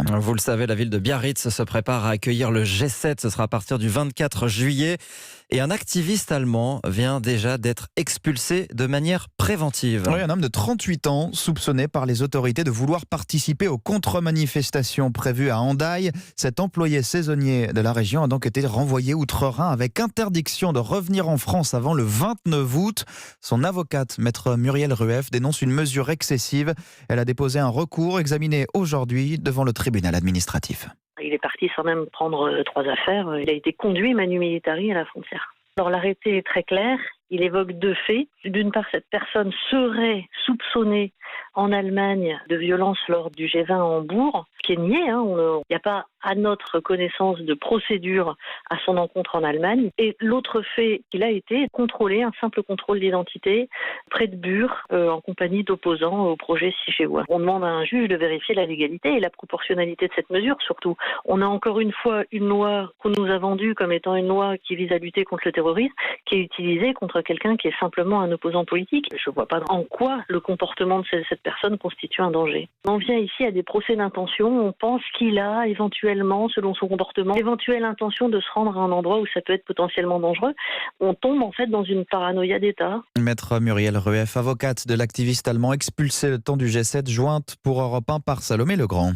Vous le savez, la ville de Biarritz se prépare à accueillir le G7. Ce sera à partir du 24 juillet. Et un activiste allemand vient déjà d'être expulsé de manière préventive. Oui, un homme de 38 ans soupçonné par les autorités de vouloir participer aux contre-manifestations prévues à Hendaye. Cet employé saisonnier de la région a donc été renvoyé outre-Rhin avec interdiction de revenir en France avant le 29 août. Son avocate, maître Muriel Rueff, dénonce une mesure excessive. Elle a déposé un recours examiné aujourd'hui devant le tribunal administratif. Il est parti sans même prendre 3 affaires. Il a été conduit manu militari à la frontière. Alors l'arrêté est très clair. Il évoque 2 faits. D'une part, cette personne serait soupçonnée en Allemagne de violence lors du G20 à Hambourg, qui est nié. Il n'y a pas, à notre connaissance, de procédure à son encontre en Allemagne. Et l'autre fait, qu'il a été contrôlé, un simple contrôle d'identité, près de Bure, en compagnie d'opposants au projet Si chez vous. On demande à un juge de vérifier la légalité et la proportionnalité de cette mesure, surtout. On a encore une fois une loi qu'on nous a vendue comme étant une loi qui vise à lutter contre le terrorisme, qui est utilisée contre quelqu'un qui est simplement un opposant politique. Je ne vois pas en quoi le comportement de cette personne constitue un danger. On vient ici à des procès d'intention. On pense qu'il a éventuellement, selon son comportement, l'éventuelle intention de se rendre à un endroit où ça peut être potentiellement dangereux. On tombe en fait dans une paranoïa d'État. Maître Muriel Rueff, avocate de l'activiste allemand expulsé le temps du G7, jointe pour Europe 1 par Salomé Legrand.